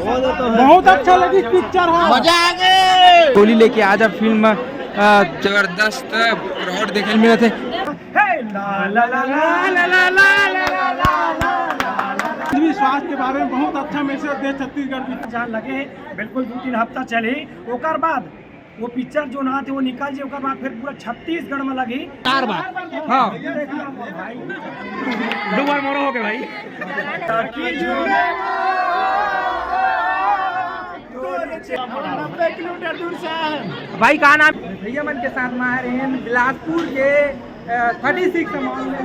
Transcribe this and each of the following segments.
बहुत अच्छा लगी पिक्चर है, मजा आ गए। गोली लेके आजा फिल्म जबरदस्त क्राउड देखे मिले थे। स्वास्थ्य के बारे में बहुत अच्छा मैसेज दे छत्तीसगढ़ की जहाँ लगे बिल्कुल 2-3 हफ्ता चले ओकर बाद वो पिक्चर जो ना थे वो निकल जाए ओकर बाद फिर पूरा छत्तीसगढ़ में लगी 4 बार। हाँ दो बार मोरो हो गए भाई। किलोमीटर दूर से भाई कहा नाम भैया मन के साथ में आ रहे हैं बिलासपुर के 36 मॉल में।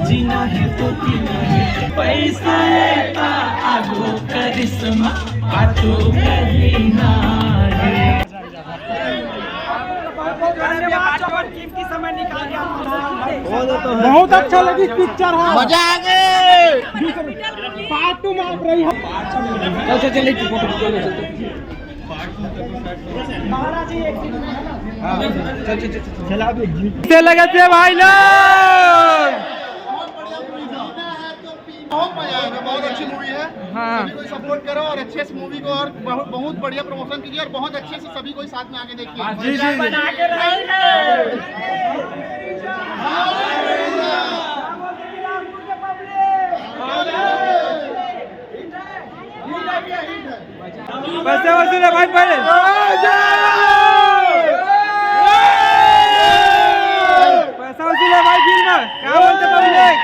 जीना है तो पीना है, पैसा लेता आगो करिश्मा आटो करीना है। कीमती समय निकाल के बहुत अच्छा लगी पिक्चर है, मजा आ गए। पार्ट 2 में आप रही है। चल लगे थे भाई लोग। बहुत मजा आएगा, बहुत अच्छी मूवी है। हाँ। सभी को सपोर्ट करो और अच्छे से मूवी को और बहुत बढ़िया प्रमोशन कीजिए और बहुत अच्छे से सभी को साथ में आके देखिए। जी जी पैसे वसूले भाई पहले। पैसा वसूले भाई फिल्म क्या बोलते पब्लिक।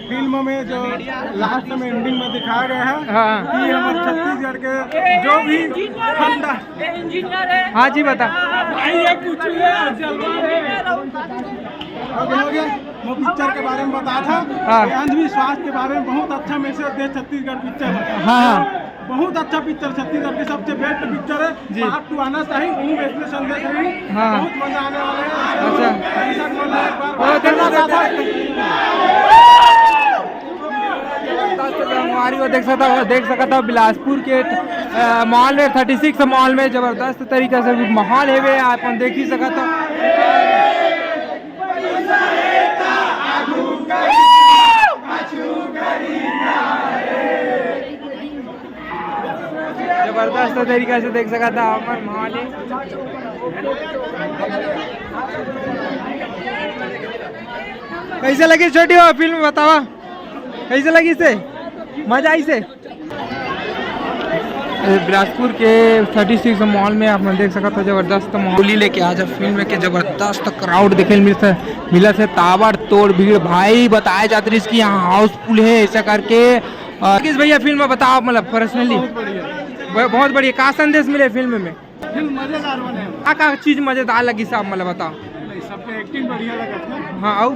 फिल्म में जो लास्ट में एंडिंग में दिखाया गया है हाँ कि हमारे छत्तीसगढ़ के जो भी फंडा। हाँ जी बता। वो पिक्चर के बारे में बताया था। हाँ। अंधविश्वास के बारे में बहुत अच्छा मैसेज दे छत्तीसगढ़ पिक्चर है। हाँ बहुत अच्छा पिक्चर, छत्तीसगढ़ की सबसे बेस्ट पिक्चर है। जी। पार्ट 2 आना चाहिए, उन्हीं वैसे संदेश रही। हाँ। बहुत मजा आने वाला है। हमारी वो देख सकता था बिलासपुर के मॉल में 36 मॉल में जबरदस्त तरीके से माहौल है वे आप देख ही सकता। जबरदस्त तरीके से देख सका था हमारे माहौल है। कैसे लगी छोटी हो फिल्म बतावा, कैसे लगी से मजा आई से। बिलासपुर के 36 मॉल में आप देख सकते हो जबरदस्त गोली लेके आज फिल्म के जबरदस्त क्राउड देखे मिला से ताबड़ तोड़ भीड़ भाई बताया जाता है इसकी यहाँ हाउसफुल है ऐसा करके। किस भैया फिल्म बताओ मतलब पर्सनली बहुत बढ़िया का संदेश मिले फिल्म में। फिल्म मजेदार बने, का चीज मजेदार लगी साहब मतलब बताओ। सबके एक्टिंग बढ़िया लगा था। हाँ आओ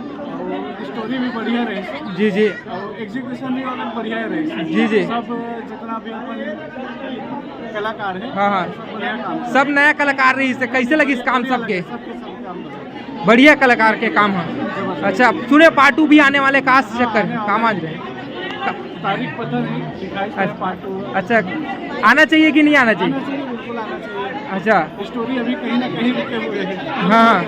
स्टोरी भी बढ़िया रही। जी जी और एग्जीक्यूशन भी वाला बढ़िया रही। जी जी सब जितना भी अपन कलाकार है। हाँ हाँ सब बढ़िया काम, सब नया कलाकार रही इससे कैसे लगी इस काम सबके सब काम बढ़िया। बढ़िया कलाकार के काम है। अच्छा सुने पार्ट 2 भी आने वाले का चक्कर काम आज रहे तारीख पता नहीं, दिखाई पार्ट 2। अच्छा आना चाहिए कि नहीं आना चाहिए। बिल्कुल आना चाहिए। अच्छा स्टोरी अभी कहीं ना कहीं रुके हुए है। हाँ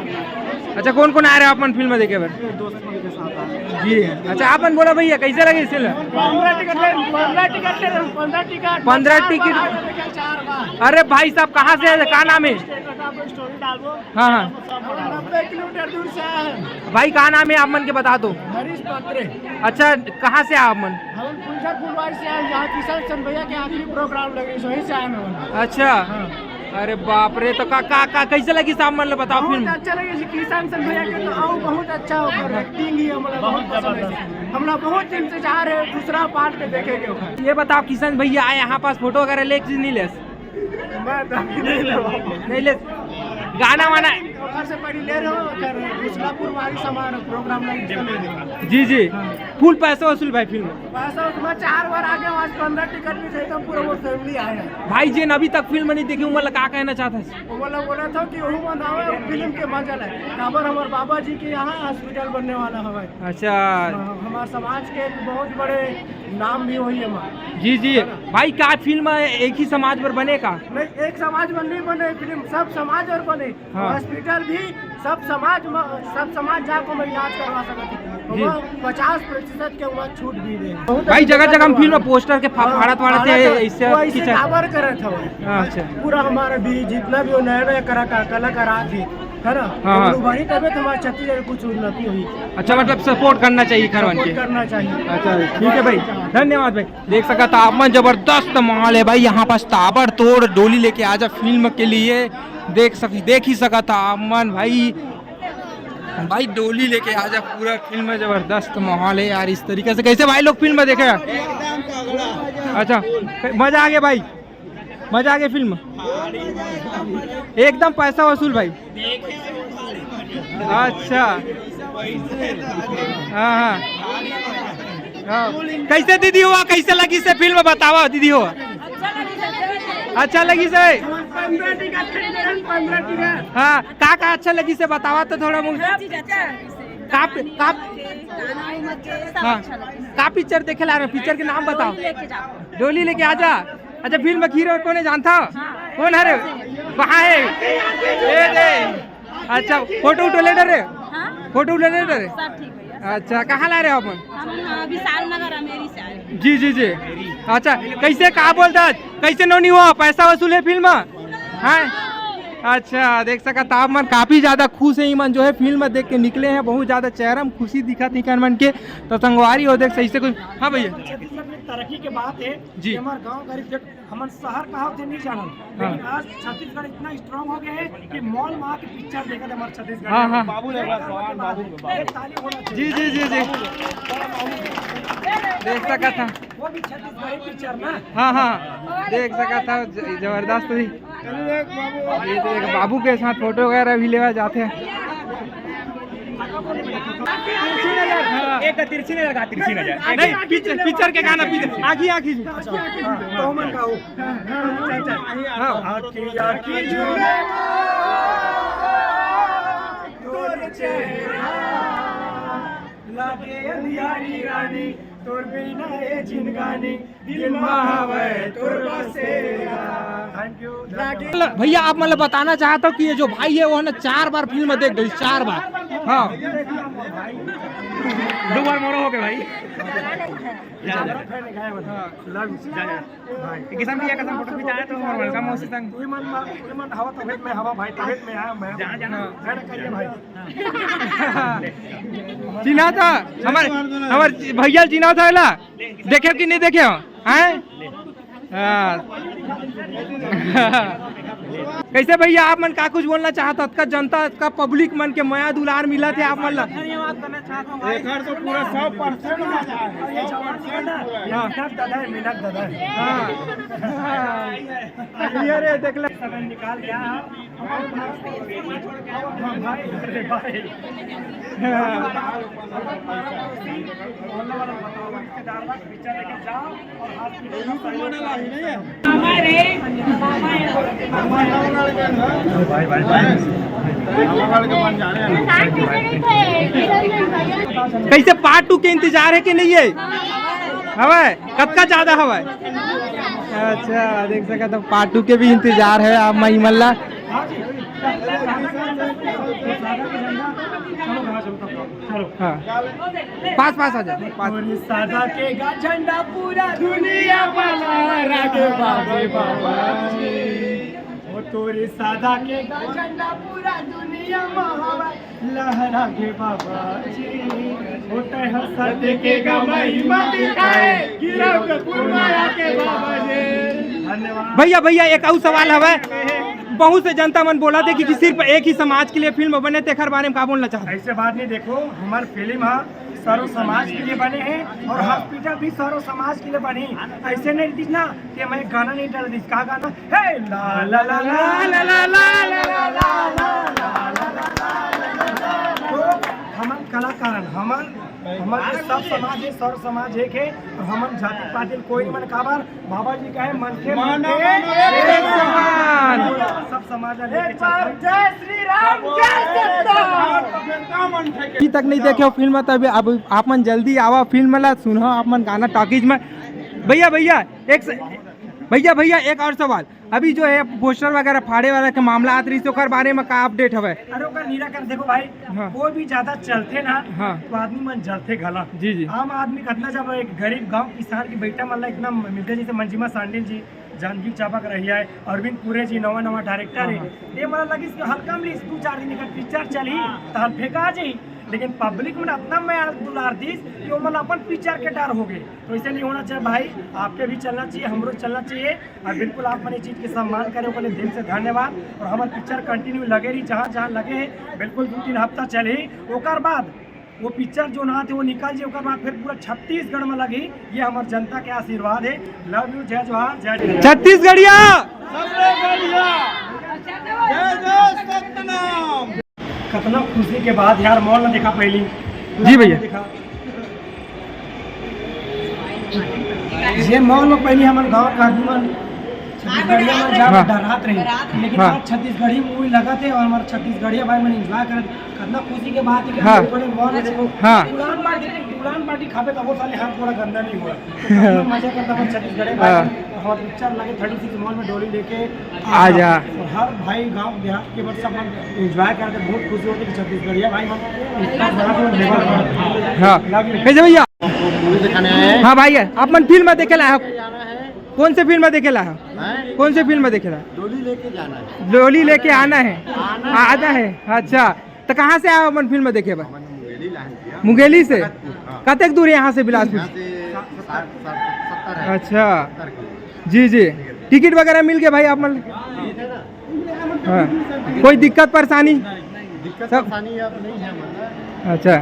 अच्छा कौन कौन आ रहे हो अपन फिल्म देखे बार दोस्त लोग के साथ आए। जी। अच्छा अपन बोला भैया कैसे लगे इस फिल्म। 15 टिकट। अरे भाई साहब कहाँ से है क्या नाम है। हाँ हाँ 90 किलोमीटर दूर से आए हैं। भाई कहाँ नाम है आप मन के बता दो। हरीश पात्रे। अच्छा कहाँ से आप मन। हम पुंजा फुलवारी से आए, यहाँ किसान चंद भैया के आखिरी प्रोग्राम लगे वहीं से आए हैं। अच्छा अरे बाप रे तो का कैसे लगी साहब मन बताओ बहुत फिल्म। अच्छा लगे किसान चंद भैया के तो आओ बहुत अच्छा होगा। एक्टिंग ही हमारा बहुत जबरदस्त। हम लोग बहुत दिन से चाह रहे दूसरा पार्ट में देखेंगे। ये बताओ किशन भैया आए यहाँ पास फोटो वगैरह ले नहीं ले मैं नहीं ले नहीं ले गाना वाना ओकर से पहले ले रहे हो कर घुसलापुर वाली समारोह प्रोग्राम नहीं ले रहे हो। जी जी फुल पैसा वसूल भाई फिल्म पैसा उसमें 4 बार आगे आज 15 टिकट भी थे तो पूरा वो फैमिली आया भाई जिन अभी तक फिल्म नहीं देखी मतलब का कहना चाहता है वो वाला बोला था कि वही बनावे फिल्म के मजा है काबर हमारे बाबा जी के यहाँ हॉस्पिटल बनने वाला है भाई। अच्छा हमारे समाज के एक बहुत बड़े नाम भी वही हमारे। जी जी भाई क्या फिल्म एक ही समाज पर बने का नहीं एक समाज में नहीं बने फिल्म सब समाज और बने हाँ। हॉस्पिटल भी सब समाज जाकर मैं इलाज करवा सकती जी। 50% के वहाँ छूट भी दे भाई जगह जगह हम फिल्म में पोस्टर के फाड़त वाड़े थे इससे खबर करे था अच्छा पूरा हमारा भी जितना भी नया नया कलाकार थी है ना हाँ। वही तबियत हमारे छत्तीसगढ़ कुछ उन्नति हुई। अच्छा मतलब सपोर्ट करना चाहिए करवान के करना चाहिए। अच्छा ठीक है भाई धन्यवाद भाई। देख सका तापमान जबरदस्त माहौल है भाई यहाँ पास ताबड़तोड़ डोली लेके आजा फिल्म के लिए देख ही सका तापमान भाई डोली लेके आजा पूरा फिल्म में जबरदस्त माहौल है यार इस तरीके से कैसे भाई लोग फिल्म देखे अच्छा मजा आ गया भाई मजा आ गया फिल्म एकदम पैसा वसूल भाई अच्छा हाँ हाँ कैसे दीदी हुआ कैसे लगी से फिल्म बतावा दीदी हुआ अच्छा लगी से 15 टिकट हाँ का अच्छा लगी से बतावा तो थोड़ा का पिक्चर देखे ला रहे पिक्चर के नाम बताओ डोली लेके आजा। अच्छा फिल्म में हीरो कौन है जानता कौन है रे कहाँ है अच्छा फोटो ले रहे फोटो ले रहे अच्छा कहाँ ला रहे हो अपन विशाल नगर अमेरी से आए। जी जी जी अच्छा कैसे कहा बोलता कैसे नहीं हुआ पैसा वसूल है फिल्म है अच्छा देख सका तापमान काफी ज्यादा खुश है ईमान जो है फिल्म देख के निकले हैं बहुत ज्यादा चेहरा में खुशी दिखा थी मन के तो संगवारी हो देख सही से कुछ हाँ भैया छत्तीसगढ़ में तरक्की के बात है जी हमारे गांव गरीब हमारे शहर कहा थे नहीं जानल लेकिन आज छत्तीसगढ़ इतना स्ट्रांग हो गया है कि मॉल में आके पिक्चर देखा था हमारे छत्तीसगढ़ हाँ हाँ ताली होना चाहिए। जी जी जी जी देख सका था वो भी छत्तीसगढ़ी पिक्चर ना हाँ हाँ देख सका था जबरदस्त थी ये तो एक बाबू के साथ फोटो वगैरह भी लेवा जाते हैं एक तिरछी नहीं लगा तिरछी नजर नहीं पिक्चर के गाना आखी आखी तो मन का लागे अंधियारी रानी तोर बिना ए जिनगानी दिल महावे तोर बसेरा। थैंक यू भैया आप मतलब बताना चाहता हूँ कि ये जो भाई है वो ना 4 बार फिल्म देख गई 4 बार हाँ 2 बार मोरो हो गए भाई किसान की कसम फोटो खिंचाया तो नॉर्मल का मौसी संग तू मन हवा तबियत में हवा भाई तबियत में आया मैं जहाँ जाना करिए भाई चिन्हा था हमारे भैया चिन्हा था ना देखे कि नहीं देखे हैं कैसे भैया आप मन का कुछ बोलना चाहता का जनता का पब्लिक मन के माया दुलार मिला थे आप मन ला धन्यवाद करना चाहता हूँ एक तो पूरा 100% मिनट दादा अरे देख ले समय निकाल गया कैसे पार्ट 2 के इंतजार है कि नहीं है हवा कब का ज्यादा हवा अच्छा देख सका तो पार्ट 2 के भी इंतजार है आप मई मल्ला हाँ पास आ जाओ सादा के झंडा पूरा दुनिया वाला के बाबे बाबा वो तोरे सादा के झंडा पूरा दुनिया महावा लहरा के बाबा जी वो तह सद के महिमा दिखाए गिरव के पुरमाया के बाबा जी। धन्यवाद भैया एक और सवाल हवा बहुत से जनता मन बोला थे कि सिर्फ एक ही समाज के लिए फिल्म बने, तेखर बारे में का बोलना चाहते? ऐसे बात नहीं, देखो हमारे फिल्म है सर्व समाज के लिए बने हैं और हॉस्पिटल भी सर्व समाज के लिए बनी। ऐसे नहीं दिख ना कि मैं गाना नहीं डाल दी, का गाना है ला ला ला ला ला ला ला ला ला। तो हमारे कलाकार हमारे सब समाज है, सर्व समाज एक है और हम जाति पाति कोई नहीं मन काबार बाबा जी का है मन के सब समाज जय श्री राम अभी तक नहीं देखे हो फिल्म तभी अब आप मन जल्दी आवा फिल्म ला सुनो आप मन गाना टॉकीज में। भैया एक और सवाल, अभी जो है पोस्टर वगैरह फाड़े वाला के मामला आत रही तो बारे में का अपडेट हवे? अरे ओकर निराकरण देखो भाई, हाँ। कोई भी ज्यादा चलते ना हाँ। तो आदमी मन जलते गला। जी। आम आदमी कितना जब एक गरीब गांव किसान की बेटा मन ला इतना मिलते, जैसे मंजिमा सांडिल जी, जानवी चापा कर रही है, अरविंद पुरे जी नवा डायरेक्टर है, ये मला लगी हल्का में 2-4 दिन का पिक्चर चली तो हल फेंका जी, लेकिन पब्लिक में इतना मैं दुलार दी कि वो मतलब अपन पिक्चर के डर हो गए। तो ऐसे नहीं होना चाहिए भाई, आपके भी चलना चाहिए, हमरो चलना चाहिए और बिल्कुल आप अपनी चीज़ के सम्मान करें, उसके लिए दिल से धन्यवाद। और हमारे पिक्चर कंटिन्यू लगे रही, जहाँ लगे बिल्कुल 2-3 हफ्ता चले, ओकर बाद वो पिक्चर जो ना थे वो निकल जाए, ओकर बाद फिर पूरा छत्तीसगढ़ में लगी। ये हमारे जनता के आशीर्वाद है। लव यू, जय जोहार, जय छत्तीसगढ़िया। कितना खुशी के बाद यार मॉल में देखा पहली। जी भैया। देखा ये मॉल में पहले हमारे गाँव का आदमी मन छत्तीसगढ़िया में जब हाँ। डरात रही, लेकिन हाँ। आज छत्तीसगढ़ी मूवी लगा थे और हमारे छत्तीसगढ़िया भाई मैंने एंजॉय कर, कितना खुशी के बात है कि हाँ। बड़े मॉल में देखो हाँ। उड़ान पार्टी खाते तो वो साले हाथ थोड़ा गंदा नहीं हुआ, तो कितना मजा करता अपन छत्तीसगढ़ी भाई। हाँ। और पिक्चर लगे 36 मॉल में डोली लेके आ जा। और हर भाई गांव देहात के बच्चा मन एंजॉय करते, बहुत खुशी होती है कि छत्तीसगढ़िया भाई मन इतना बड़ा लेवल। हाँ कैसे भैया? मूवी दिखाने आए हैं। हाँ भाई आप मन फिल्म देखे ला है? कौन से फिल्म देखे ला है? कौन से फिल्म देखे ला? डोली लेके जाना है। डोली लेके आना है। आना है, अच्छा। तो कहाँ से आया मन फिल्म देखे? मुंगेली से? कतक दूर है यहाँ से बिलासपुर? अच्छा जी। टिकट वगैरह मिल गया भाई आप मन? हाँ। कोई दिक्कत परेशानी? सब अब नहीं है मतलब। अच्छा,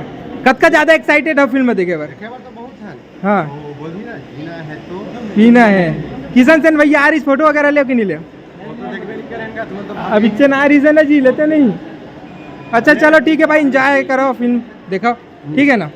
कतका ज्यादा एक्साइटेड है फिल्म देखे बार? तो बहुत है। हाँ वो बोली ना जीना है तो पीना है। किशन सेन भैया आ रही फोटो वगैरह ले कि नहीं ले? फोटो देखबे नहीं करेंगे तुम्हें तो अब इच्छा ना रही ना जी, लेते नहीं। अच्छा चलो ठीक है भाई, एंजॉय करो फिल्म देखो, ठीक है ना?